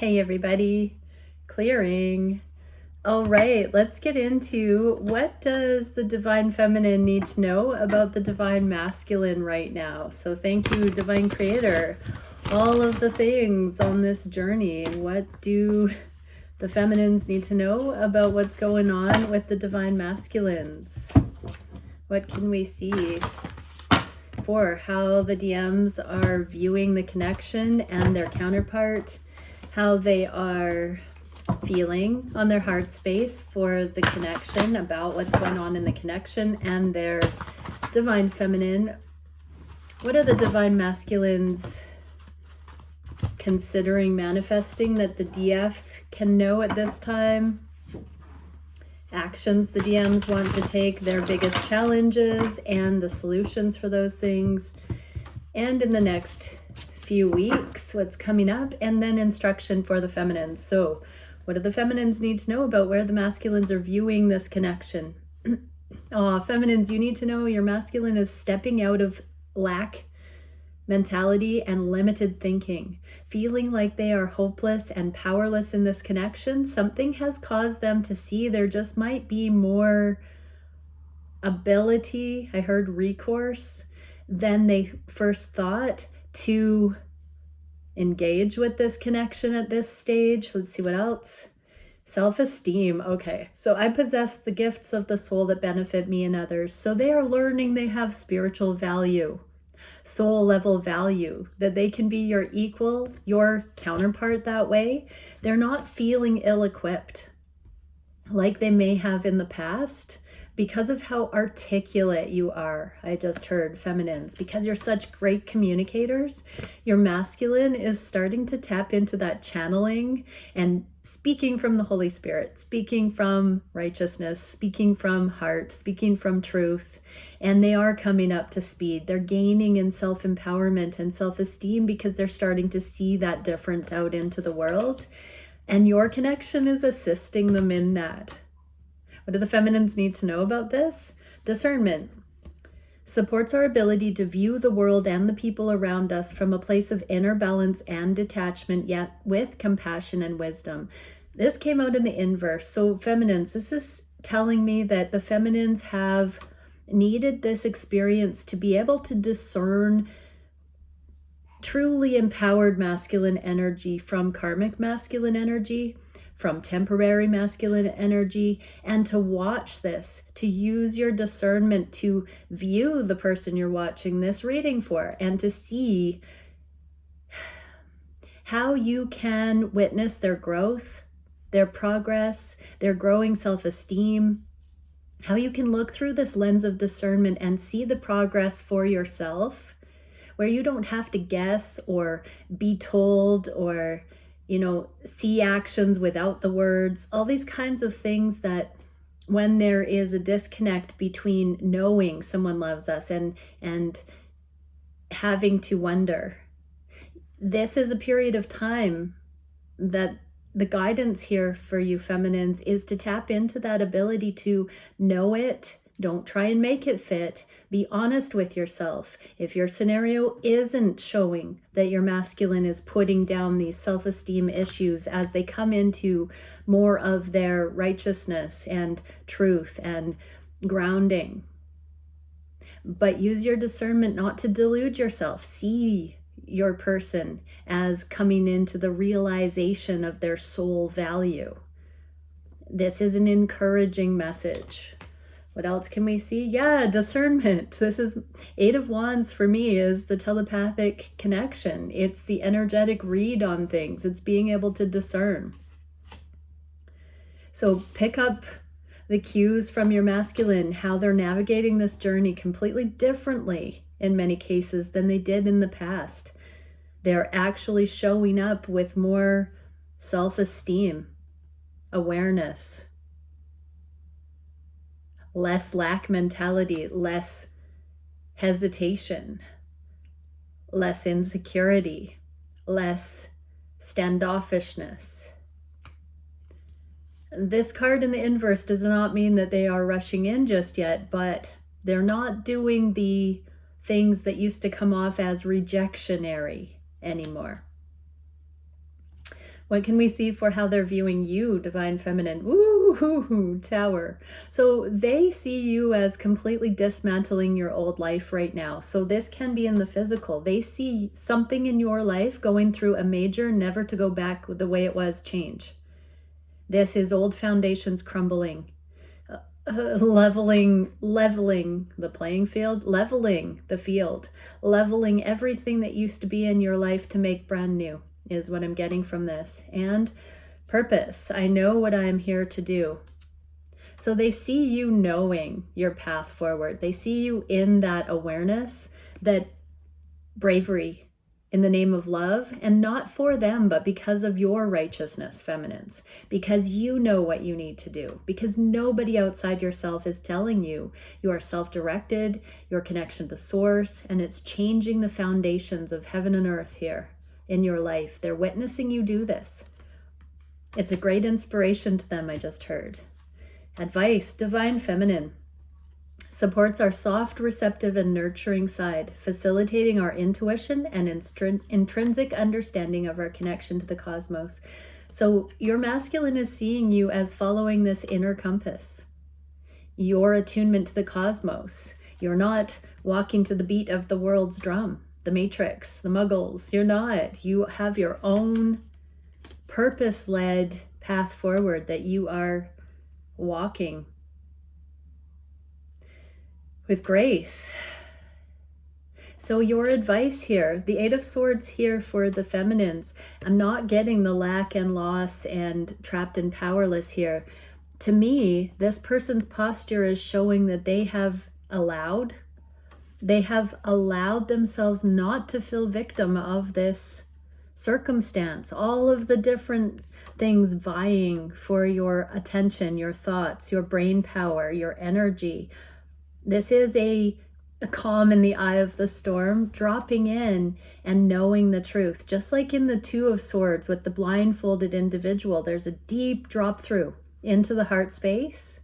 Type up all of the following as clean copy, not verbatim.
Hey everybody, clearing. All right, let's get into what does the Divine Feminine need to know about the Divine Masculine right now. So thank you, Divine Creator. All of the things on this journey. What do the Feminines need to know about what's going on with the Divine Masculines? What can we see for how the DMs are viewing the connection and their counterpart, how they are feeling on their heart space for the connection, about what's going on in the connection, and their Divine Feminine. What are the Divine Masculines considering manifesting that the DFs can know at this time? Actions the DMs want to take, their biggest challenges and the solutions for those things, and in the next few weeks what's coming up, and then instruction for the feminines. So what do the feminines need to know about where the masculines are viewing this connection? Feminines, you need to know your masculine is stepping out of lack mentality and limited thinking, feeling like they are hopeless and powerless in this connection. Something has caused them to see there just might be more ability, I heard recourse, than they first thought to engage with this connection at this stage. Let's see what else. Self-esteem. Okay, so I possess the gifts of the soul that benefit me and others. So they are learning they have spiritual value, soul level value, that they can be your equal, your counterpart that way. They're not feeling ill-equipped like they may have in the past because of how articulate you are. I just heard feminines, because you're such great communicators. Your masculine is starting to tap into that channeling and speaking from the Holy Spirit, speaking from righteousness, speaking from heart, speaking from truth. And they are coming up to speed. They're gaining in self-empowerment and self-esteem because they're starting to see that difference out into the world. And your connection is assisting them in that. What do the feminines need to know about this? Discernment supports our ability to view the world and the people around us from a place of inner balance and detachment, yet with compassion and wisdom. This came out in the inverse. So feminines, this is telling me that the feminines have needed this experience to be able to discern truly empowered masculine energy from karmic masculine energy, from temporary masculine energy, and to watch this, to use your discernment to view the person you're watching this reading for, and to see how you can witness their growth, their progress, their growing self-esteem, how you can look through this lens of discernment and see the progress for yourself, where you don't have to guess or be told or, see actions without the words, all these kinds of things that when there is a disconnect between knowing someone loves us and having to wonder. This is a period of time that the guidance here for you feminines is to tap into that ability to know it. Don't try and make it fit. Be honest with yourself. If your scenario isn't showing that your masculine is putting down these self-esteem issues as they come into more of their righteousness and truth and grounding. But use your discernment not to delude yourself. See your person as coming into the realization of their soul value. This is an encouraging message. What else can we see? Yeah, discernment. This is 8 of Wands for me, is the telepathic connection. It's the energetic read on things. It's being able to discern. So pick up the cues from your masculine, how they're navigating this journey completely differently in many cases than they did in the past. They're actually showing up with more self-esteem, awareness, less lack mentality, less hesitation, less insecurity, less standoffishness. This card in the inverse does not mean that they are rushing in just yet, but they're not doing the things that used to come off as rejectionary anymore. What can we see for how they're viewing you, Divine Feminine? Woo, Tower. So they see you as completely dismantling your old life right now. So this can be in the physical. They see something in your life going through a major never to go back the way it was change. This is old foundations crumbling. Leveling the playing field, leveling the field, leveling everything that used to be in your life to make brand new is what I'm getting from this. And purpose. I know what I'm here to do. So they see you knowing your path forward. They see you in that awareness, that bravery in the name of love, and not for them, but because of your righteousness, feminines, because you know what you need to do, because nobody outside yourself is telling you. You are self-directed, your connection to source, and it's changing the foundations of heaven and earth here in your life. They're witnessing you do this. It's a great inspiration to them, I just heard. Advice, Divine Feminine. Supports our soft, receptive, and nurturing side, facilitating our intuition and intrinsic understanding of our connection to the cosmos. So your masculine is seeing you as following this inner compass, your attunement to the cosmos. You're not walking to the beat of the world's drum, the matrix, the muggles. You're not. You have your own purpose-led path forward that you are walking with grace. So your advice here, the Eight of Swords here for the feminines, I'm not getting the lack and loss and trapped and powerless here. To me, this person's posture is showing that they have allowed themselves not to feel victim of this circumstance, all of the different things vying for your attention, your thoughts, your brain power, your energy. This is a calm in the eye of the storm, dropping in and knowing the truth. Just like in the Two of Swords with the blindfolded individual, there's a deep drop through into the heart space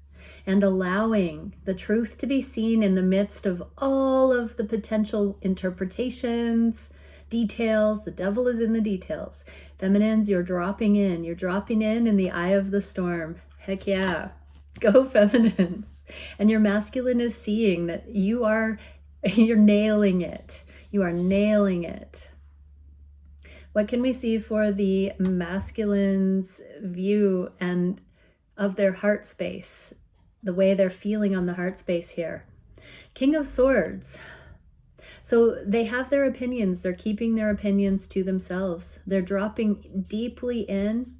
and allowing the truth to be seen in the midst of all of the potential interpretations, details. The devil is in the details. Feminines, you're dropping in. You're dropping in the eye of the storm. Heck yeah. Go feminines. And your masculine is seeing that you're nailing it. You are nailing it. What can we see for the masculine's view and of their heart space, the way they're feeling on the heart space here? King of Swords. So they have their opinions. They're keeping their opinions to themselves. They're dropping deeply in.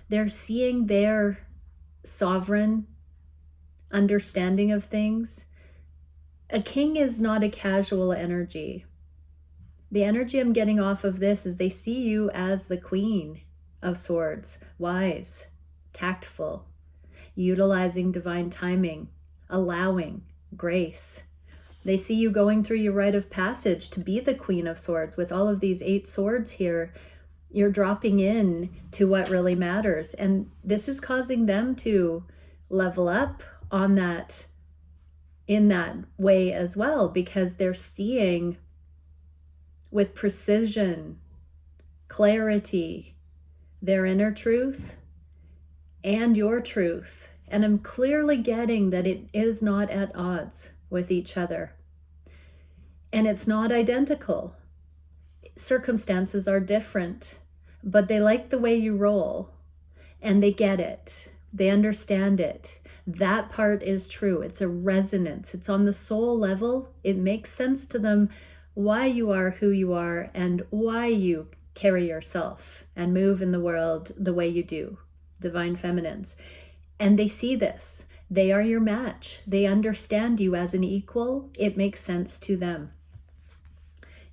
They're seeing their sovereign understanding of things. A king is not a casual energy. The energy I'm getting off of this is they see you as the Queen of Swords, wise, tactful, utilizing divine timing, allowing grace. They see you going through your rite of passage to be the Queen of Swords with all of these 8 swords here. You're dropping in to what really matters. And this is causing them to level up on that, in that way as well, because they're seeing with precision, clarity, their inner truth and your truth. And I'm clearly getting that it is not at odds with each other. And it's not identical. Circumstances are different, but they like the way you roll and they get it. They understand it. That part is true. It's a resonance. It's on the soul level. It makes sense to them why you are who you are and why you carry yourself and move in the world the way you do, divine feminines. And they see this. They are your match. They understand you as an equal. It makes sense to them.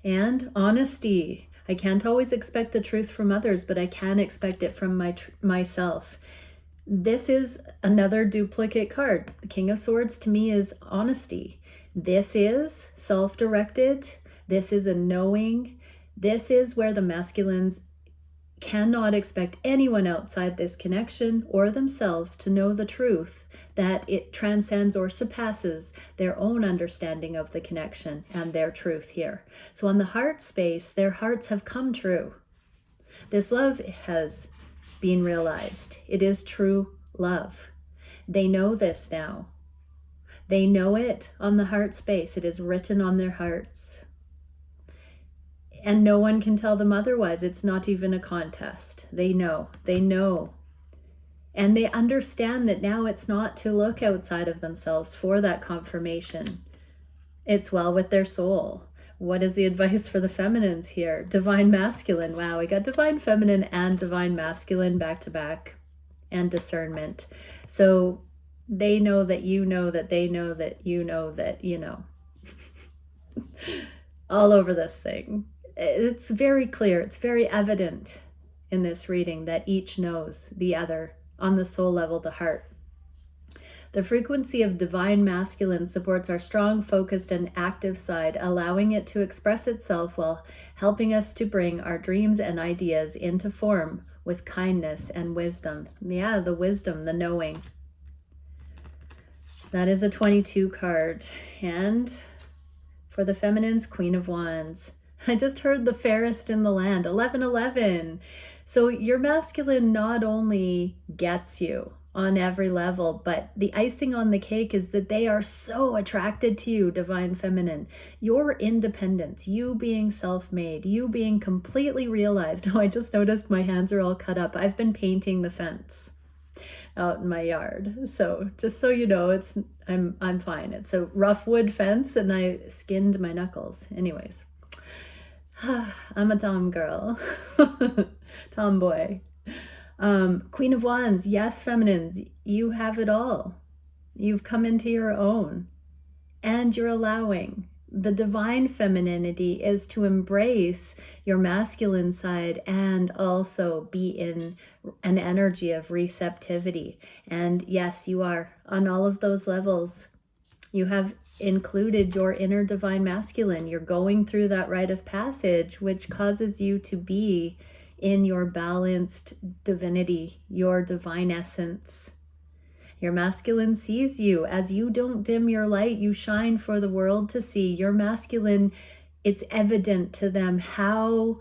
And honesty. I can't always expect the truth from others, but I can expect it from myself. This is another duplicate card. The King of Swords to me is honesty. This is self-directed. This is a knowing. This is where the masculines cannot expect anyone outside this connection or themselves to know the truth, that it transcends or surpasses their own understanding of the connection and their truth here. So on the heart space, their hearts have come true. This love has been realized. It is true love. They know this now. They know it on the heart space. It is written on their hearts. And no one can tell them otherwise. It's not even a contest. They know. They know. And they understand that now it's not to look outside of themselves for that confirmation. It's well with their soul. What is the advice for the feminines here? Divine masculine. Wow, we got divine feminine and divine masculine back to back. And discernment. So they know that you know that they know that you know that you know. All over this thing. It's very clear. It's very evident in this reading that each knows the other on the soul level, the heart. The frequency of divine masculine supports our strong, focused, and active side, allowing it to express itself while helping us to bring our dreams and ideas into form with kindness and wisdom. Yeah, the wisdom, the knowing. That is a 22 card. And for the feminines, Queen of Wands. I just heard the fairest in the land, 1111. So your masculine not only gets you on every level, but the icing on the cake is that they are so attracted to you, divine feminine. Your independence, you being self-made, you being completely realized. Oh, I just noticed my hands are all cut up. I've been painting the fence out in my yard. So just so you know, I'm fine. It's a rough wood fence and I skinned my knuckles. Anyways, I'm a tom girl, tomboy. Queen of Wands, yes, feminines, you have it all. You've come into your own and you're allowing. The divine femininity is to embrace your masculine side and also be in an energy of receptivity. And yes, you are on all of those levels. You have included your inner divine masculine. You're going through that rite of passage, which causes you to be in your balanced divinity, your divine essence. Your masculine sees you. As you don't dim your light, you shine for the world to see. Your masculine, it's evident to them how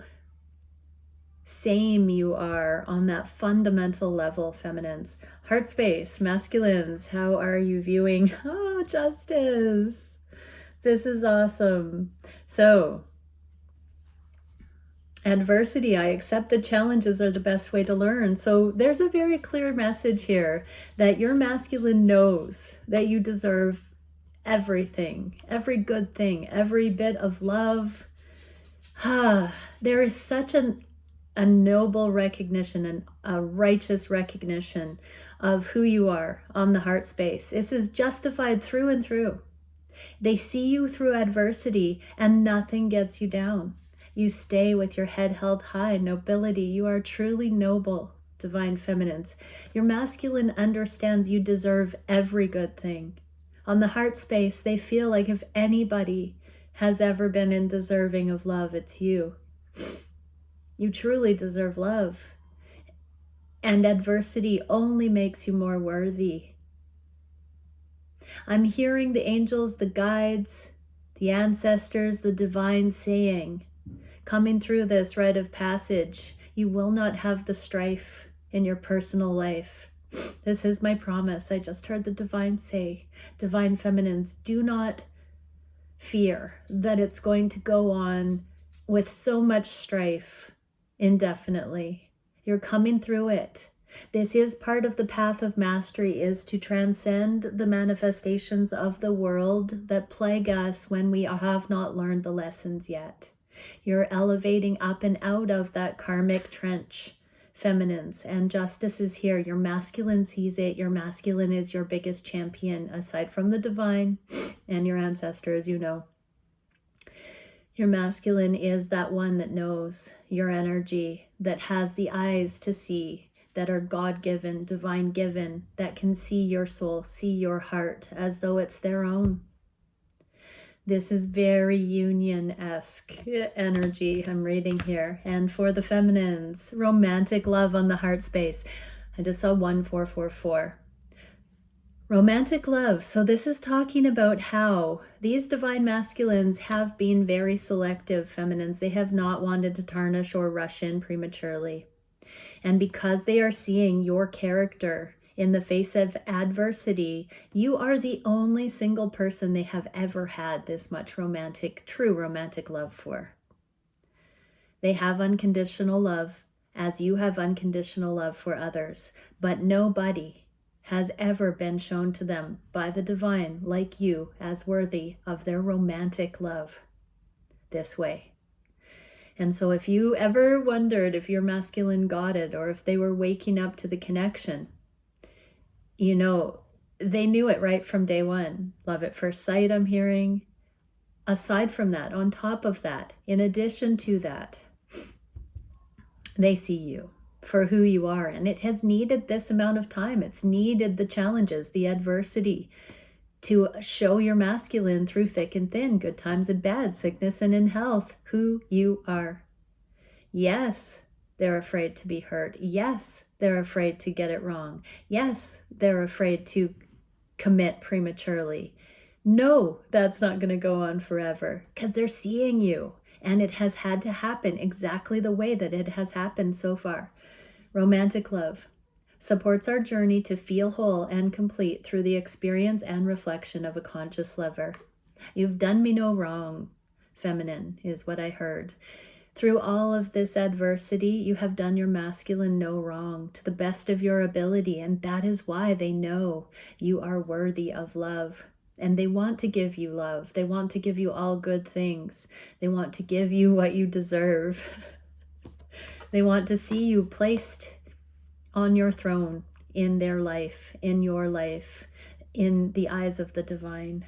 same you are on that fundamental level, feminines. Heart space, masculines, how are you viewing? Oh, justice. This is awesome. So, adversity, I accept the challenges are the best way to learn. So there's a very clear message here that your masculine knows that you deserve everything, every good thing, every bit of love. There is such a noble recognition and a righteous recognition of who you are on the heart space. This is justified through and through. They see you through adversity and nothing gets you down. You stay with your head held high. Nobility, you are truly noble, divine feminines. Your masculine understands you deserve every good thing. On the heart space, they feel like if anybody has ever been in deserving of love, it's you. You truly deserve love. And adversity only makes you more worthy. I'm hearing the angels, the guides, the ancestors, the divine saying, coming through this rite of passage, you will not have the strife in your personal life. This is my promise. I just heard the divine say, divine feminines, do not fear that it's going to go on with so much strife indefinitely. You're coming through it. This is part of the path of mastery, is to transcend the manifestations of the world that plague us when we have not learned the lessons yet. You're elevating up and out of that karmic trench, feminines, and justice is here. Your masculine sees it. Your masculine is your biggest champion, aside from the divine and your ancestors, you know. Your masculine is that one that knows your energy, that has the eyes to see, that are God-given, divine-given, that can see your soul, see your heart as though it's their own. This is very union-esque energy I'm reading here. And for the feminines, romantic love on the heart space. I just saw 1444. Romantic love. So this is talking about how these divine masculines have been very selective feminines. They have not wanted to tarnish or rush in prematurely. And because they are seeing your character in the face of adversity, you are the only single person they have ever had this much true romantic love for. They have unconditional love as you have unconditional love for others, but nobody has ever been shown to them by the divine like you as worthy of their romantic love this way. And so if you ever wondered if your masculine got it or if they were waking up to the connection, you know, they knew it right from day one. Love at first sight, I'm hearing. Aside from that, on top of that, in addition to that, they see you for who you are. And it has needed this amount of time. It's needed the challenges, the adversity to show your masculine through thick and thin, good times and bad, sickness and in health, who you are. Yes, they're afraid to be hurt. Yes, they're afraid to get it wrong. Yes, they're afraid to commit prematurely. No, that's not going to go on forever because they're seeing you. And it has had to happen exactly the way that it has happened so far. Romantic love supports our journey to feel whole and complete through the experience and reflection of a conscious lover. You've done me no wrong, feminine, is what I heard. Through all of this adversity, you have done your masculine no wrong to the best of your ability, and that is why they know you are worthy of love. And they want to give you love. They want to give you all good things. They want to give you what you deserve. They want to see you placed on your throne in their life, in your life, in the eyes of the divine.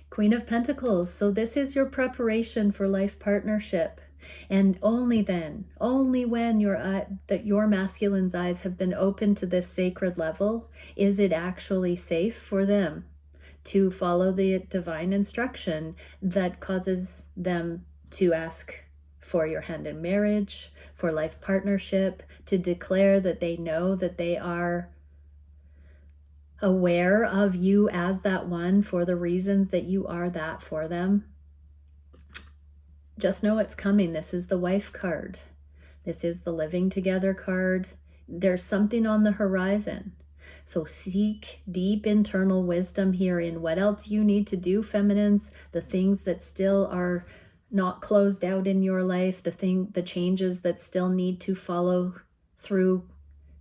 Queen of Pentacles. So this is your preparation for life partnership. And only then, only when your masculine's eyes have been opened to this sacred level, is it actually safe for them to follow the divine instruction that causes them to ask for your hand in marriage, for life partnership, to declare that they know that they are aware of you as that one for the reasons that you are that for them. Just know it's coming. This is the wife card. This is the living together card. There's something on the horizon. So seek deep internal wisdom here in what else you need to do, feminines, the things that still are not closed out in your life, the changes that still need to follow through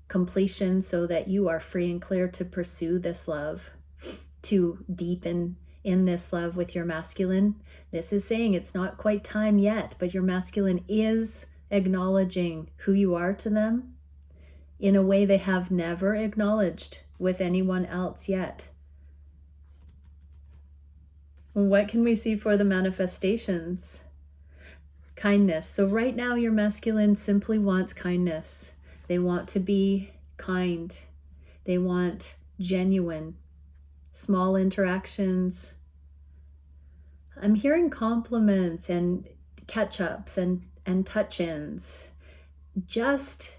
completion so that you are free and clear to pursue this love, to deepen in this love with your masculine. This is saying it's not quite time yet, but your masculine is acknowledging who you are to them in a way they have never acknowledged with anyone else yet. What can we see for the manifestations? Kindness. So right now your masculine simply wants kindness. They want to be kind. They want genuine, small interactions. I'm hearing compliments and catch-ups and touch-ins just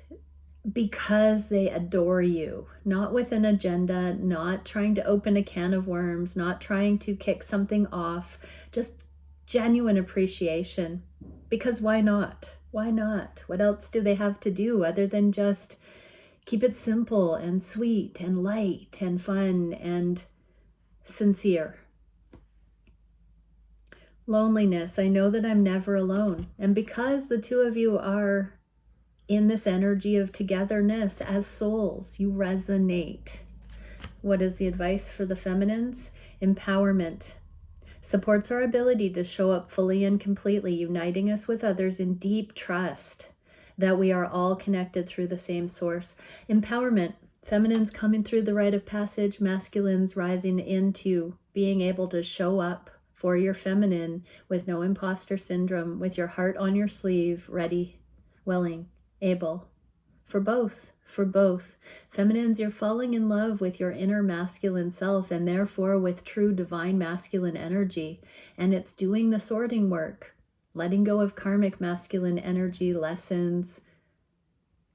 because they adore you, not with an agenda, not trying to open a can of worms, not trying to kick something off, just genuine appreciation. Because why not? Why not? What else do they have to do other than just keep it simple and sweet and light and fun and sincere? Loneliness. I know that I'm never alone. And because the two of you are in this energy of togetherness as souls, you resonate. What is the advice for the feminines? Empowerment. Supports our ability to show up fully and completely, uniting us with others in deep trust that we are all connected through the same source. Empowerment. Feminines coming through the rite of passage, masculines rising into being able to show up for your feminine with no imposter syndrome, with your heart on your sleeve, ready, willing, able. For both. Feminines, you're falling in love with your inner masculine self and therefore with true divine masculine energy. And it's doing the sorting work, letting go of karmic masculine energy lessons,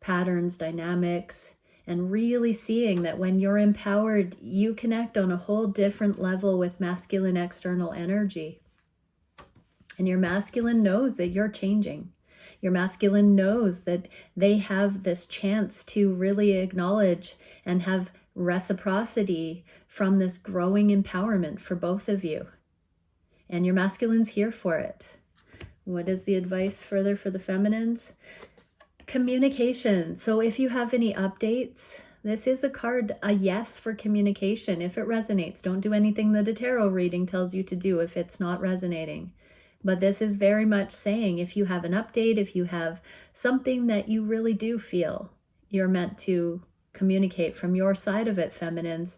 patterns, dynamics, and really seeing that when you're empowered, you connect on a whole different level with masculine external energy. And your masculine knows that you're changing. Your masculine knows that they have this chance to really acknowledge and have reciprocity from this growing empowerment for both of you. And your masculine's here for it. What is the advice further for the feminines? Communication. So if you have any updates, this is a card, a yes for communication. If it resonates, don't do anything that a tarot reading tells you to do if it's not resonating. But this is very much saying if you have an update, if you have something that you really do feel you're meant to communicate from your side of it, feminines,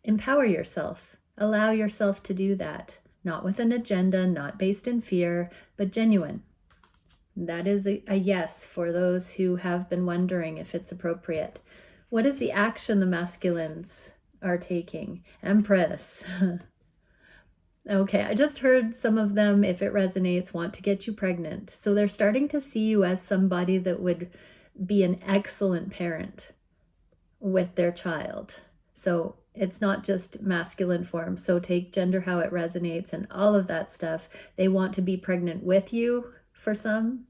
empower yourself. Allow yourself to do that. Not with an agenda, not based in fear, but genuine. That is a yes for those who have been wondering if it's appropriate. What is the action the masculines are taking? Empress. Okay, I just heard some of them, if it resonates, want to get you pregnant. So they're starting to see you as somebody that would be an excellent parent with their child. So it's not just masculine form. So take gender how it resonates and all of that stuff. They want to be pregnant with you for some.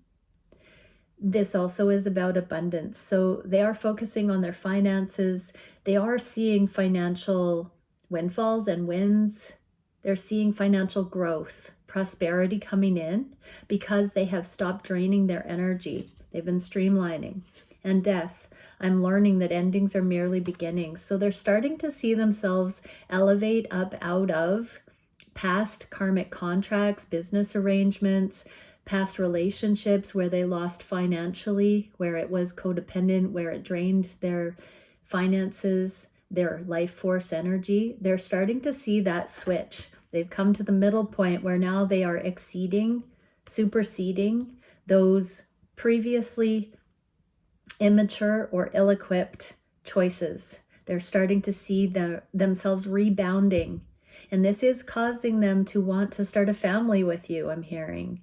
This also is about abundance. So they are focusing on their finances. They are seeing financial windfalls and wins. They're seeing financial growth, prosperity coming in because they have stopped draining their energy. They've been streamlining. And death. I'm learning that endings are merely beginnings. So they're starting to see themselves elevate up out of past karmic contracts, business arrangements, past relationships where they lost financially, where it was codependent, where it drained their finances, their life force energy. They're starting to see that switch. They've come to the middle point where now they are exceeding, superseding those previously immature or ill-equipped choices. They're starting to see themselves rebounding. And this is causing them to want to start a family with you, I'm hearing.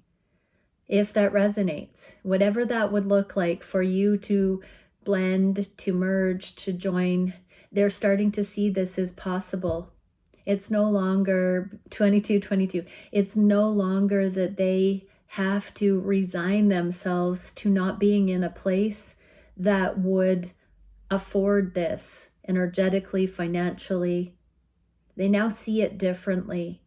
If that resonates, whatever that would look like for you to blend, to merge, to join, they're starting to see this as possible. It's no longer 22. It's no longer that they have to resign themselves to not being in a place that would afford this energetically, financially. They now see it differently.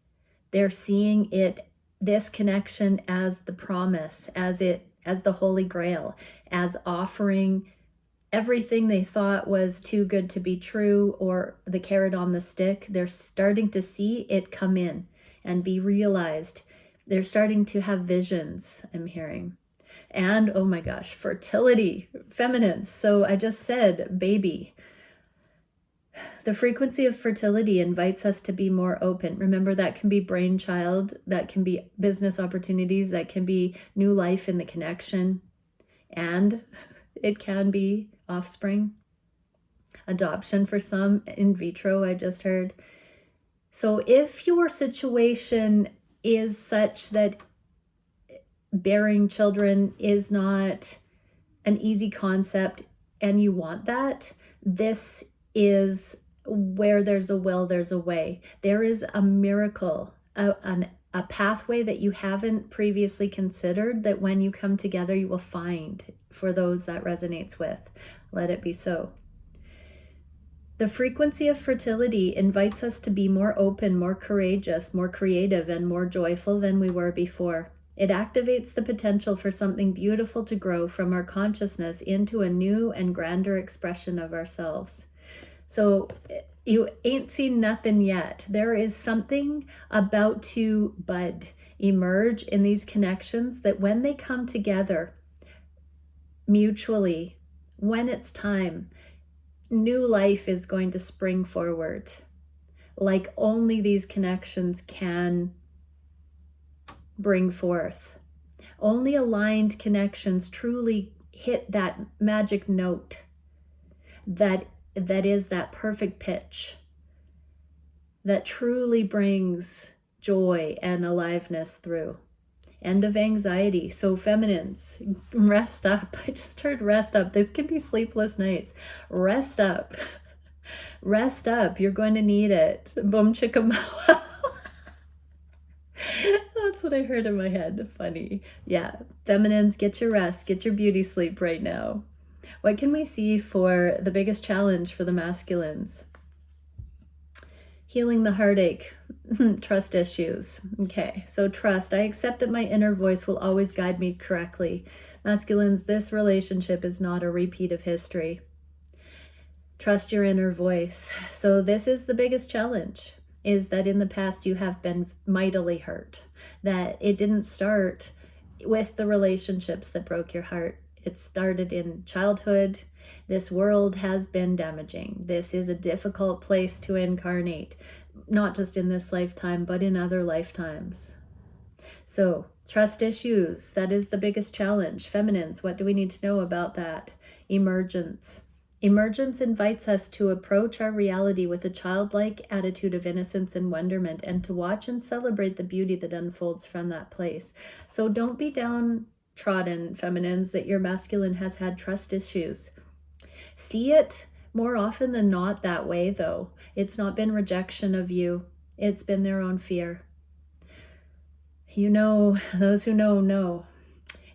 They're seeing it, this connection, as the promise, as the Holy Grail, as offering everything they thought was too good to be true, or the carrot on the stick. They're starting to see it come in and be realized. They're starting to have visions, I'm hearing. And oh my gosh, fertility, feminine. So I just said baby. The frequency of fertility invites us to be more open. Remember, that can be brainchild, that can be business opportunities, that can be new life in the connection, and it can be offspring, adoption for some, in vitro, I just heard. So if your situation is such that bearing children is not an easy concept and you want that, this is where there's a will, there's a way. There is a miracle, a pathway that you haven't previously considered, that when you come together you will find. For those that resonates with, let it be so. The frequency of fertility invites us to be more open, more courageous, more creative, and more joyful than we were before. It activates the potential for something beautiful to grow from our consciousness into a new and grander expression of ourselves. So you ain't seen nothing yet. There is something about to bud, emerge in these connections, that when they come together mutually, when it's time, new life is going to spring forward like only these connections can bring forth. Only aligned connections truly hit that magic note that is that perfect pitch that truly brings joy and aliveness through. End of anxiety. So feminines, rest up. I just heard rest up. This could be sleepless nights. Rest up. Rest up. You're going to need it. Boom chicka mow. That's what I heard in my head. Funny. Yeah. Feminines, get your rest. Get your beauty sleep right now. What can we see for the biggest challenge for the masculines? Healing the heartache. Trust issues. Okay, so trust. I accept that my inner voice will always guide me correctly. Masculines, this relationship is not a repeat of history. Trust your inner voice. So this is the biggest challenge, is that in the past you have been mightily hurt. That it didn't start with the relationships that broke your heart. It started in childhood. This world has been damaging. This is a difficult place to incarnate, not just in this lifetime, but in other lifetimes. So, trust issues, that is the biggest challenge. Feminines, what do we need to know about that? Emergence. Emergence invites us to approach our reality with a childlike attitude of innocence and wonderment, and to watch and celebrate the beauty that unfolds from that place. So don't be downtrodden, feminines, that your masculine has had trust issues. See it more often than not that way, though. It's not been rejection of you. It's been their own fear. You know, those who know.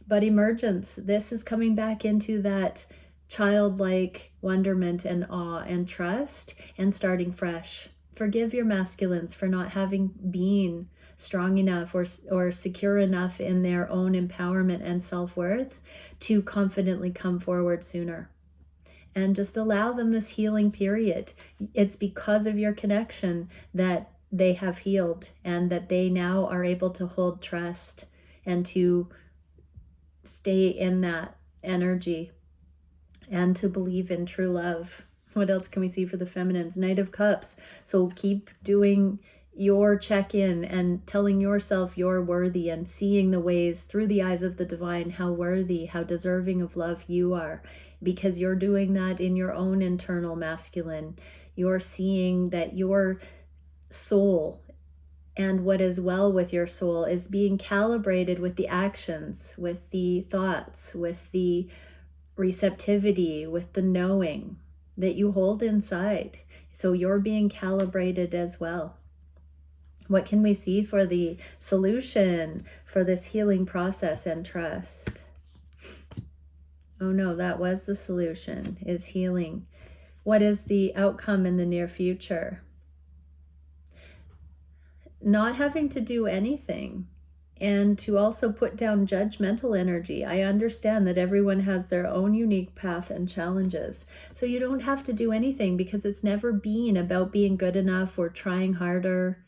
But emergence, this is coming back into that childlike wonderment and awe and trust, and starting fresh. Forgive your masculines for not having been strong enough or secure enough in their own empowerment and self-worth to confidently come forward sooner. And just allow them this healing period. It's because of your connection that they have healed, and that they now are able to hold trust and to stay in that energy and to believe in true love. What else can we see for the feminines? Knight of Cups. So keep doing your check-in and telling yourself you're worthy, and seeing the ways through the eyes of the divine, how worthy, how deserving of love you are, because you're doing that in your own internal masculine. You're seeing that your soul and what is well with your soul is being calibrated with the actions, with the thoughts, with the receptivity, with the knowing that you hold inside. So you're being calibrated as well. What can we see for the solution for this healing process and trust? Oh no, that was the solution, is healing. What is the outcome in the near future? Not having to do anything, and to also put down judgmental energy. I understand that everyone has their own unique path and challenges. So you don't have to do anything, because it's never been about being good enough or trying harder,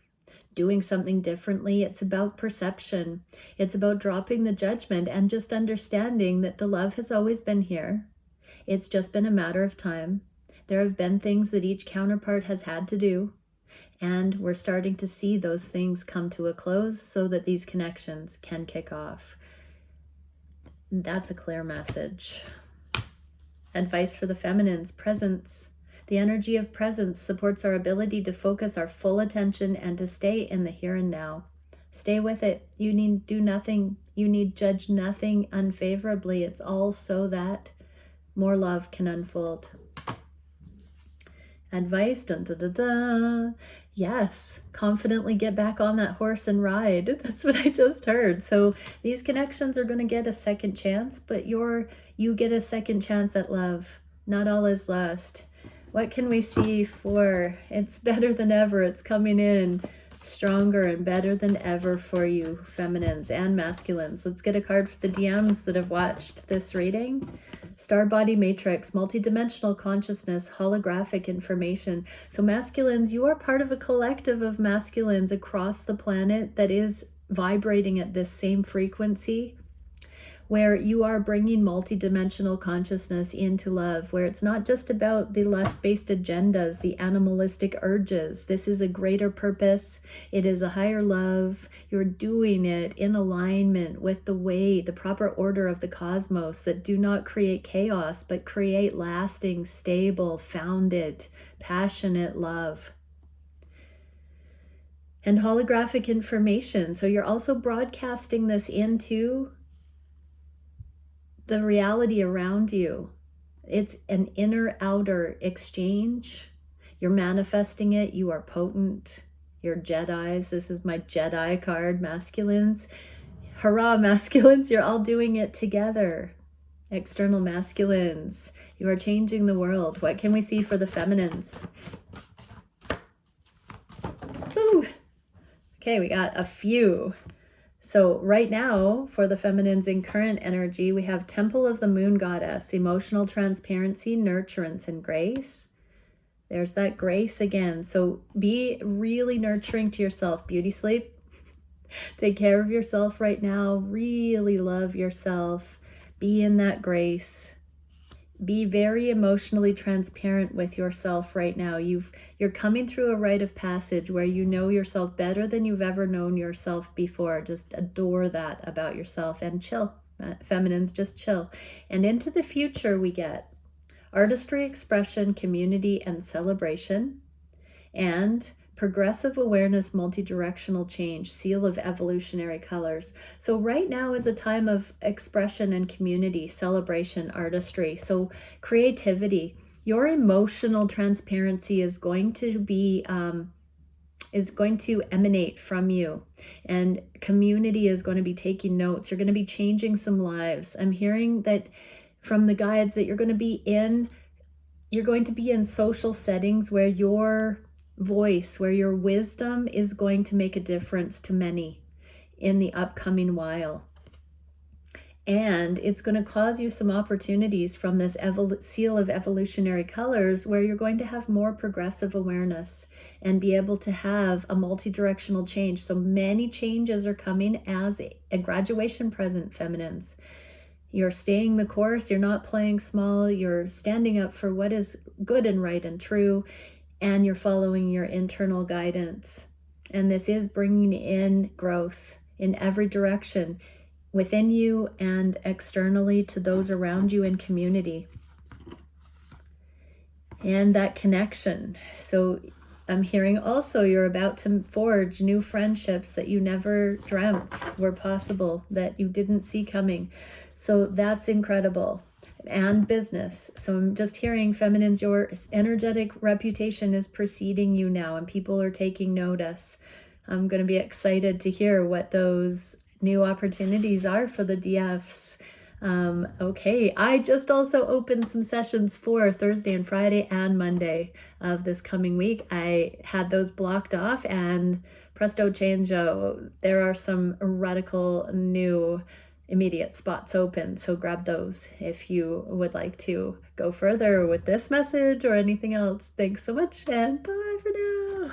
doing something differently. It's about perception. It's about dropping the judgment and just understanding that the love has always been here. It's just been a matter of time. There have been things that each counterpart has had to do, and we're starting to see those things come to a close so that these connections can kick off. That's a clear message. Advice for the feminines: presence. The energy of presence supports our ability to focus our full attention and to stay in the here and now. Stay with it. You need do nothing. You need judge nothing unfavorably. It's all so that more love can unfold. Advice, dun, dun, dun, dun. Yes, confidently get back on that horse and ride. That's what I just heard. So these connections are going to get a second chance, but you get a second chance at love. Not all is lost. What can we see for it's better than ever? It's coming in stronger and better than ever for you, feminines and masculines. Let's get a card for the DMs that have watched this reading. Star body matrix, multidimensional consciousness, holographic information. So masculines, you are part of a collective of masculines across the planet that is vibrating at this same frequency, where you are bringing multidimensional consciousness into love, where it's not just about the lust-based agendas, the animalistic urges. This is a greater purpose. It is a higher love. You're doing it in alignment with the way, the proper order of the cosmos that do not create chaos, but create lasting, stable, founded, passionate love. and holographic information. So you're also broadcasting this into the reality around you. It's an inner-outer exchange. You're manifesting it. You are potent. You're Jedis. This is my Jedi card, masculines. Hurrah, masculines. You're all doing it together. External masculines. You are changing the world. What can we see for the feminines? Ooh. Okay, we got a few. So right now, for the feminines in current energy, we have Temple of the Moon Goddess, emotional transparency, nurturance, and grace. There's that grace again. So be really nurturing to yourself. Beauty sleep. Take care of yourself right now. Really love yourself. Be in that grace. Be very emotionally transparent with yourself right now. You're coming through a rite of passage where you know yourself better than you've ever known yourself before. Just adore that about yourself and chill. Feminines, just chill. And into the future we get artistry, expression, community, and celebration. And progressive awareness, multi-directional change, seal of evolutionary colors. So right now is a time of expression and community, celebration, artistry. So creativity, your emotional transparency is going to emanate from you, and community is going to be taking notes. You're going to be changing some lives. I'm hearing that from the guides that you're going to be in social settings where your voice, where your wisdom is going to make a difference to many in the upcoming while. And it's going to cause you some opportunities from this seal of evolutionary colors where you're going to have more progressive awareness and be able to have a multi-directional change. So many changes are coming as a graduation present, feminines. You're staying the course. You're not playing small. You're standing up for what is good and right and true. And you're following your internal guidance. And this is bringing in growth in every direction, within you and externally to those around you in community. And that connection. So I'm hearing also you're about to forge new friendships that you never dreamt were possible, that you didn't see coming. So that's incredible. And business. So I'm just hearing, feminines, your energetic reputation is preceding you now and people are taking notice. I'm going to be excited to hear what those new opportunities are for the DFs. Okay, I just also opened some sessions for Thursday and Friday and Monday of this coming week. I had those blocked off and presto changeo, there are some radical new immediate spots open. So grab those if you would like to go further with this message or anything else. Thanks so much and bye for now.